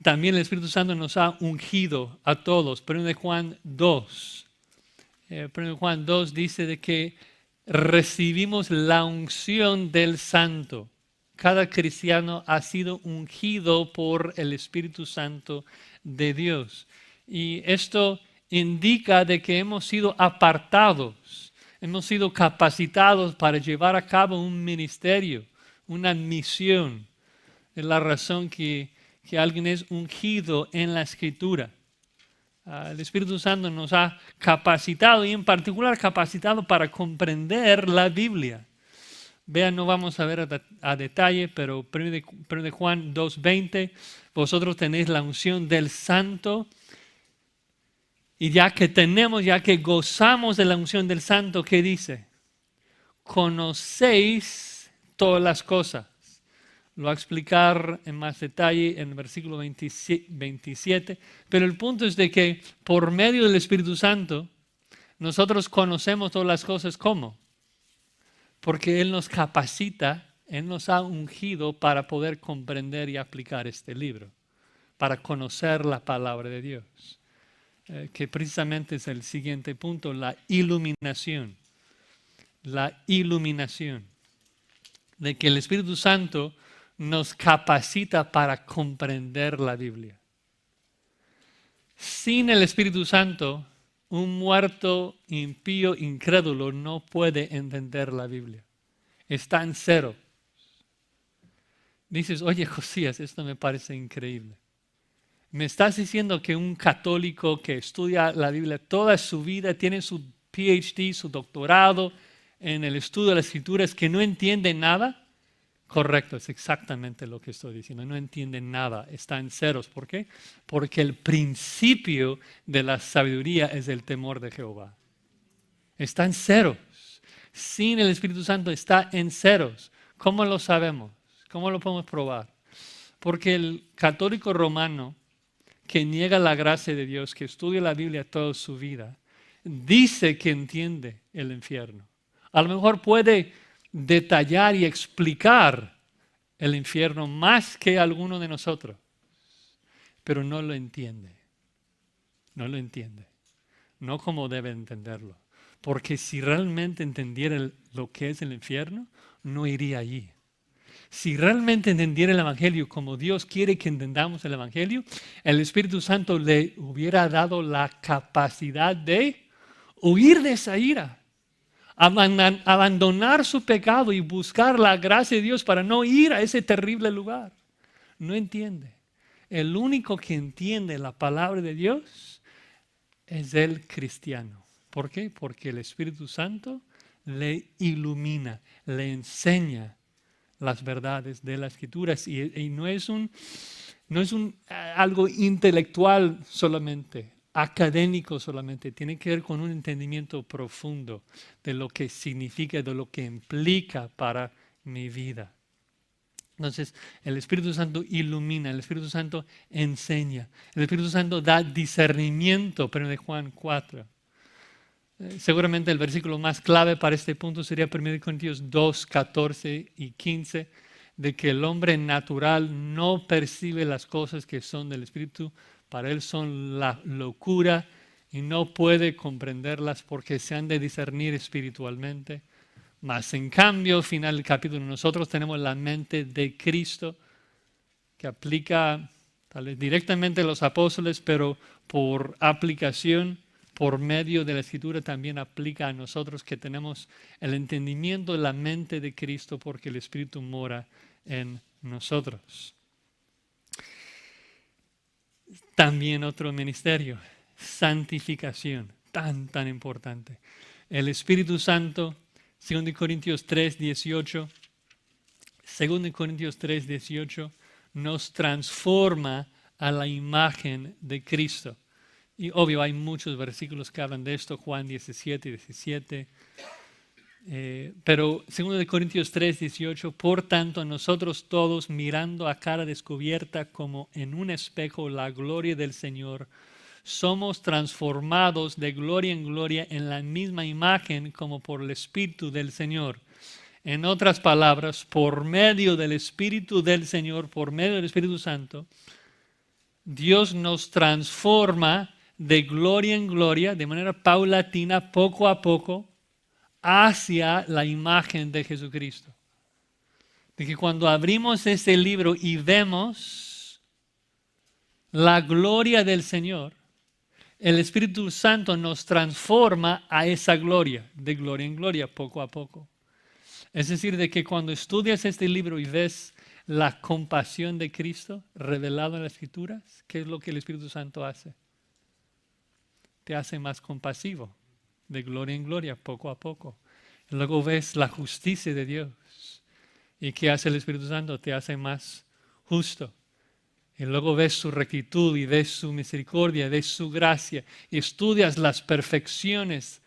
S1: También el Espíritu Santo nos ha ungido a todos. 1 Juan 2. 1 Juan 2 dice de que recibimos la unción del Santo. Cada cristiano ha sido ungido por el Espíritu Santo de Dios. Y esto indica de que hemos sido apartados, hemos sido capacitados para llevar a cabo un ministerio, una misión. Es la razón que alguien es ungido en la Escritura. El Espíritu Santo nos ha capacitado y en particular capacitado para comprender la Biblia. Vean, no vamos a ver a detalle, pero 1 Juan 2:20, vosotros tenéis la unción del Santo y ya que gozamos de la unción del Santo, ¿qué dice? Conocéis todas las cosas. Lo va a explicar en más detalle en el versículo 27, pero el punto es de que por medio del Espíritu Santo nosotros conocemos todas las cosas. ¿Cómo? Porque Él nos capacita, Él nos ha ungido para poder comprender y aplicar este libro, para conocer la palabra de Dios, que precisamente es el siguiente punto, la iluminación. La iluminación, de que el Espíritu Santo nos capacita para comprender la Biblia. Sin el Espíritu Santo, un muerto, impío, incrédulo no puede entender la Biblia. Está en cero. Dices, oye Josías, esto me parece increíble. ¿Me estás diciendo que un católico que estudia la Biblia toda su vida, tiene su PhD, su doctorado en el estudio de las Escrituras, que no entiende nada? Correcto, es exactamente lo que estoy diciendo. No entiende nada, está en ceros. ¿Por qué? Porque el principio de la sabiduría es el temor de Jehová. Está en ceros. Sin el Espíritu Santo está en ceros. ¿Cómo lo sabemos? ¿Cómo lo podemos probar? Porque el católico romano que niega la gracia de Dios, que estudia la Biblia toda su vida, dice que entiende el infierno. A lo mejor puede detallar y explicar el infierno más que alguno de nosotros, pero no lo entiende. No lo entiende. No como debe entenderlo. Porque si realmente entendiera lo que es el infierno, no iría allí. Si realmente entendiera el Evangelio como Dios quiere que entendamos el Evangelio, el Espíritu Santo le hubiera dado la capacidad de huir de esa ira, abandonar su pecado y buscar la gracia de Dios para no ir a ese terrible lugar. No entiende. El único que entiende la palabra de Dios es el cristiano. ¿Por qué? Porque el Espíritu Santo le ilumina, le enseña las verdades de las Escrituras y no es algo intelectual solamente, académico solamente, tiene que ver con un entendimiento profundo de lo que significa, de lo que implica para mi vida. Entonces, el Espíritu Santo ilumina, el Espíritu Santo enseña, el Espíritu Santo da discernimiento, pero de Juan 4. Seguramente el versículo más clave para este punto sería 1 Corintios 2, 14 y 15, de que el hombre natural no percibe las cosas que son del Espíritu, para él son la locura y no puede comprenderlas porque se han de discernir espiritualmente. Mas en cambio, final del capítulo, nosotros tenemos la mente de Cristo que aplica tal vez directamente a los apóstoles, pero por aplicación, por medio de la Escritura también aplica a nosotros que tenemos el entendimiento de la mente de Cristo porque el Espíritu mora en nosotros. También otro ministerio, santificación, tan importante. El Espíritu Santo, 2 Corintios 3, 18, 2 Corintios 3:18 nos transforma a la imagen de Cristo. Y obvio, hay muchos versículos que hablan de esto, Juan 17:17. Pero 2 Corintios 3:18, por tanto nosotros todos mirando a cara descubierta como en un espejo la gloria del Señor, somos transformados de gloria en gloria en la misma imagen como por el Espíritu del Señor. En otras palabras, por medio del Espíritu del Señor, por medio del Espíritu Santo, Dios nos transforma de gloria en gloria, de manera paulatina, poco a poco, hacia la imagen de Jesucristo. De que cuando abrimos este libro y vemos la gloria del Señor, el Espíritu Santo nos transforma a esa gloria, de gloria en gloria, poco a poco. Es decir, de que cuando estudias este libro y ves la compasión de Cristo revelado en las Escrituras, ¿qué es lo que el Espíritu Santo hace? Te hace más compasivo, de gloria en gloria, poco a poco. Y luego ves la justicia de Dios. ¿Y qué hace el Espíritu Santo? Te hace más justo. Y luego ves su rectitud y ves su misericordia, ves su gracia. Y estudias las perfecciones,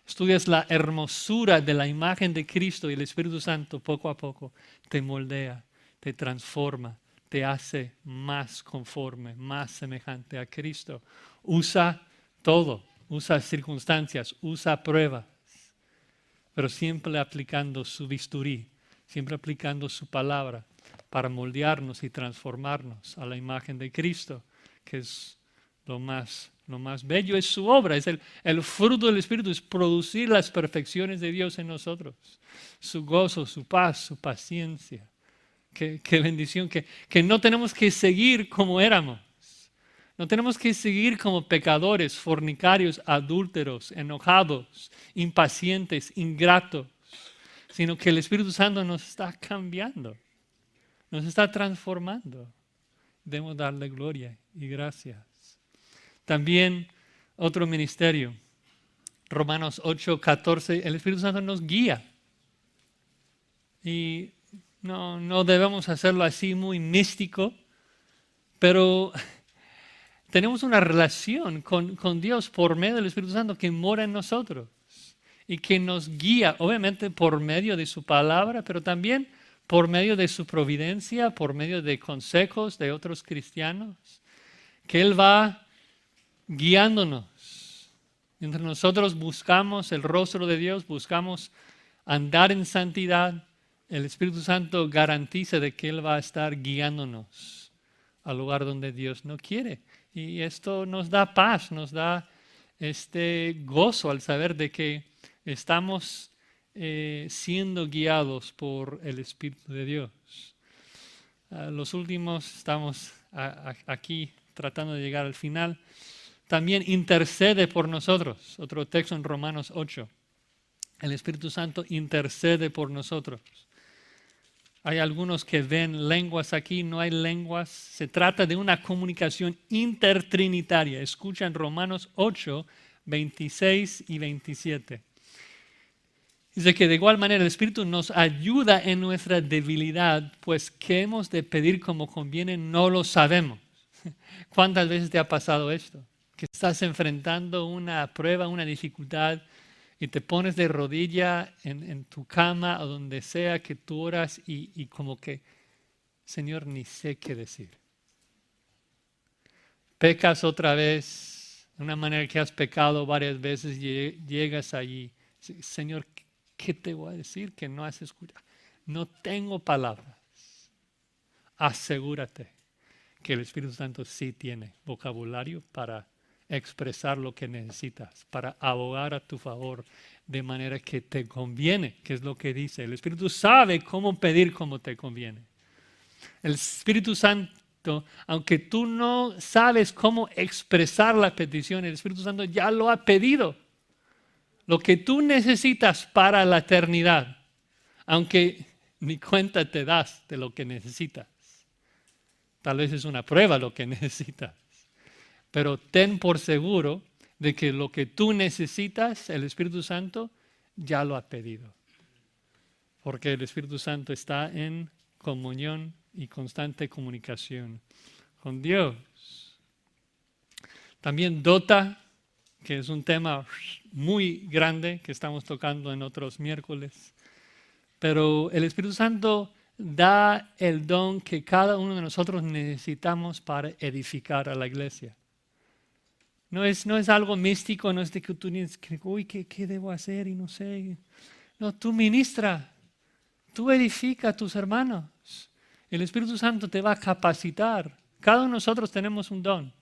S1: estudias la hermosura de la imagen de Cristo, y el Espíritu Santo poco a poco te moldea, te transforma, te hace más conforme, más semejante a Cristo. Usa todo, usa circunstancias, usa pruebas, pero siempre aplicando su bisturí, siempre aplicando su palabra para moldearnos y transformarnos a la imagen de Cristo, que es lo más bello, es su obra, es el fruto del Espíritu, es producir las perfecciones de Dios en nosotros, su gozo, su paz, su paciencia. Qué bendición, que no tenemos que seguir como éramos. No tenemos que seguir como pecadores, fornicarios, adúlteros, enojados, impacientes, ingratos, sino que el Espíritu Santo nos está cambiando, nos está transformando. Debemos darle gloria y gracias. También otro ministerio, Romanos 8:14, el Espíritu Santo nos guía. Y no debemos hacerlo así muy místico, pero tenemos una relación con Dios por medio del Espíritu Santo que mora en nosotros y que nos guía, obviamente por medio de su palabra, pero también por medio de su providencia, por medio de consejos de otros cristianos, que Él va guiándonos. Mientras nosotros buscamos el rostro de Dios, buscamos andar en santidad, el Espíritu Santo garantiza de que Él va a estar guiándonos al lugar donde Dios no quiere. Y esto nos da paz, nos da gozo al saber de que estamos siendo guiados por el Espíritu de Dios. Los últimos, estamos aquí tratando de llegar al final. También intercede por nosotros. Otro texto en Romanos 8. El Espíritu Santo intercede por nosotros. Hay algunos que ven lenguas aquí, no hay lenguas. Se trata de una comunicación intertrinitaria. Escuchan Romanos 8, 26 y 27. Dice que de igual manera el Espíritu nos ayuda en nuestra debilidad, pues qué hemos de pedir como conviene no lo sabemos. ¿Cuántas veces te ha pasado esto? Que estás enfrentando una prueba, una dificultad, y te pones de rodilla en tu cama o donde sea que tú oras y como que, Señor, ni sé qué decir. Pecas otra vez, de una manera que has pecado varias veces, y llegas allí. Señor, ¿qué te voy a decir que no has escuchado? No tengo palabras. Asegúrate que el Espíritu Santo sí tiene vocabulario para expresar lo que necesitas, para abogar a tu favor de manera que te conviene, que es lo que dice. El Espíritu sabe cómo pedir como te conviene. El Espíritu Santo, aunque tú no sabes cómo expresar la petición, el Espíritu Santo ya lo ha pedido. Lo que tú necesitas para la eternidad, aunque ni cuenta te das de lo que necesitas. Tal vez es una prueba lo que necesitas. Pero ten por seguro de que lo que tú necesitas, el Espíritu Santo ya lo ha pedido. Porque el Espíritu Santo está en comunión y constante comunicación con Dios. También dota, que es un tema muy grande que estamos tocando en otros miércoles. Pero el Espíritu Santo da el don que cada uno de nosotros necesitamos para edificar a la iglesia. No es algo místico, no es de que tú tienes que, uy, ¿qué debo hacer? Y no sé. No, tú ministra, tú edifica a tus hermanos. El Espíritu Santo te va a capacitar. Cada uno de nosotros tenemos un don.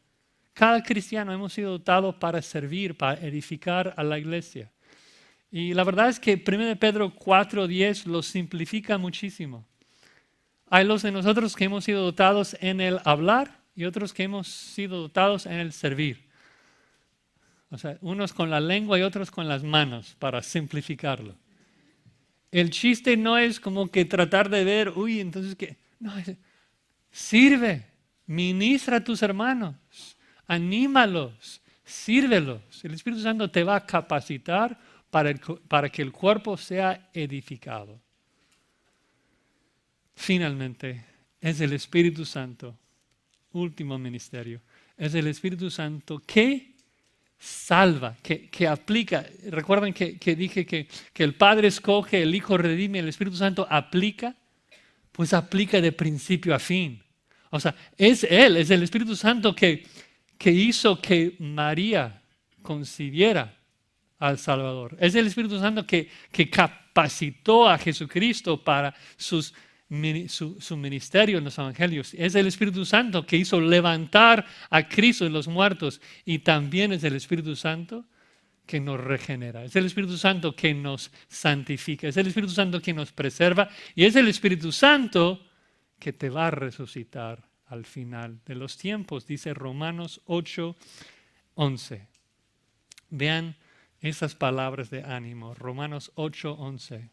S1: Cada cristiano hemos sido dotados para servir, para edificar a la iglesia. Y la verdad es que 1 Pedro 4:10 lo simplifica muchísimo. Hay los de nosotros que hemos sido dotados en el hablar y otros que hemos sido dotados en el servir. O sea, unos con la lengua y otros con las manos, para simplificarlo. El chiste no es como que tratar de ver, uy, entonces ¿qué? No, sirve, ministra a tus hermanos, anímalos, sírvelos. El Espíritu Santo te va a capacitar para que el cuerpo sea edificado. Finalmente, es el Espíritu Santo, último ministerio, es el Espíritu Santo que salva, que aplica. Recuerden que dije que el Padre escoge, el Hijo redime, el Espíritu Santo aplica, pues aplica de principio a fin. O sea, es Él, es el Espíritu Santo que hizo que María concibiera al Salvador. Es el Espíritu Santo que capacitó a Jesucristo para su ministerio en los evangelios. Es el Espíritu Santo que hizo levantar a Cristo de los muertos, y también es el Espíritu Santo que nos regenera. Es el Espíritu Santo que nos santifica. Es el Espíritu Santo que nos preserva, y es el Espíritu Santo que te va a resucitar al final de los tiempos. Dice Romanos 8:11. Vean esas palabras de ánimo. Romanos 8:11.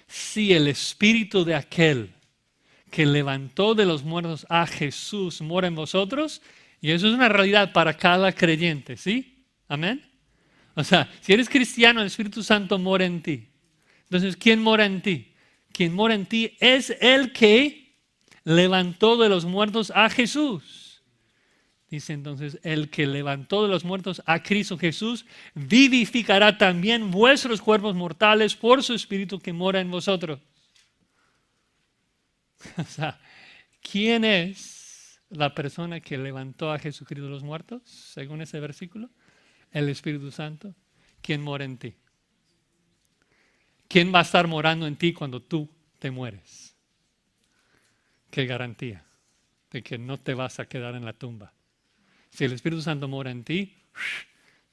S1: Si el espíritu de aquel que levantó de los muertos a Jesús mora en vosotros, y eso es una realidad para cada creyente, ¿sí? Amén. O sea, si eres cristiano, el Espíritu Santo mora en ti. Entonces, ¿quién mora en ti? Quien mora en ti es el que levantó de los muertos a Jesús. Dice entonces, el que levantó de los muertos a Cristo Jesús, vivificará también vuestros cuerpos mortales por su Espíritu que mora en vosotros. O sea, ¿quién es la persona que levantó a Jesucristo de los muertos, según ese versículo? El Espíritu Santo, quien mora en ti. ¿Quién va a estar morando en ti cuando tú te mueres? ¿Qué garantía de que no te vas a quedar en la tumba? Si el Espíritu Santo mora en ti,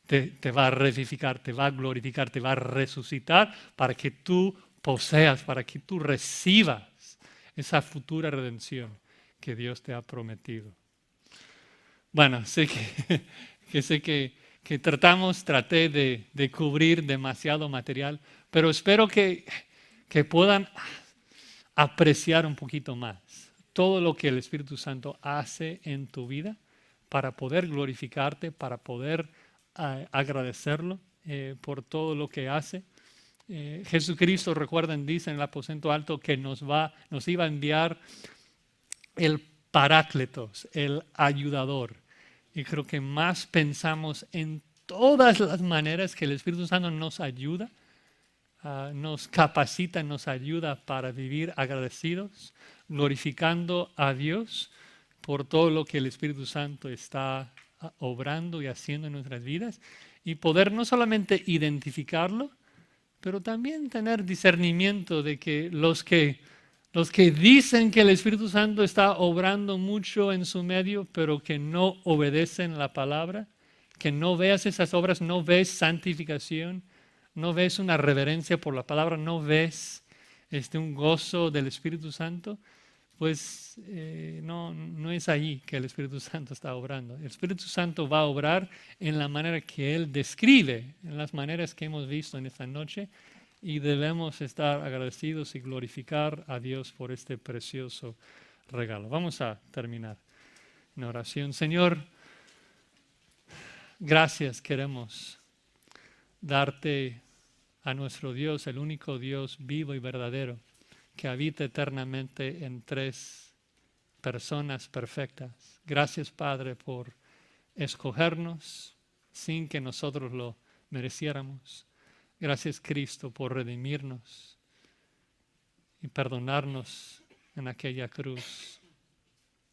S1: te va a revivificar, te va a glorificar, te va a resucitar para que tú poseas, para que tú recibas esa futura redención que Dios te ha prometido. Bueno, sé que traté de cubrir demasiado material, pero espero que puedan apreciar un poquito más todo lo que el Espíritu Santo hace en tu vida, para poder glorificarte, para poder agradecerlo por todo lo que hace. Jesucristo, recuerden, dice en el aposento alto que nos iba a enviar el Paráclitos, el ayudador. Y creo que más pensamos en todas las maneras que el Espíritu Santo nos ayuda, nos capacita, nos ayuda para vivir agradecidos, glorificando a Dios por todo lo que el Espíritu Santo está obrando y haciendo en nuestras vidas, y poder no solamente identificarlo, pero también tener discernimiento de que los que dicen que el Espíritu Santo está obrando mucho en su medio, pero que no obedecen la palabra, que no veas esas obras, no ves santificación, no ves una reverencia por la palabra, no ves un gozo del Espíritu Santo, pues no es allí que el Espíritu Santo está obrando. El Espíritu Santo va a obrar en la manera que Él describe, en las maneras que hemos visto en esta noche, y debemos estar agradecidos y glorificar a Dios por este precioso regalo. Vamos a terminar en oración. Señor, gracias queremos darte a nuestro Dios, el único Dios vivo y verdadero, que habita eternamente en tres personas perfectas. Gracias, Padre, por escogernos sin que nosotros lo mereciéramos. Gracias, Cristo, por redimirnos y perdonarnos en aquella cruz.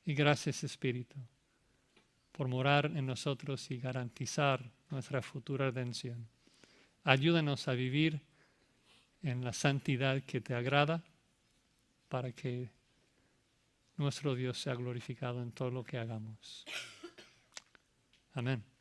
S1: Y gracias, Espíritu, por morar en nosotros y garantizar nuestra futura redención. Ayúdanos a vivir en la santidad que te agrada para que nuestro Dios sea glorificado en todo lo que hagamos. Amén.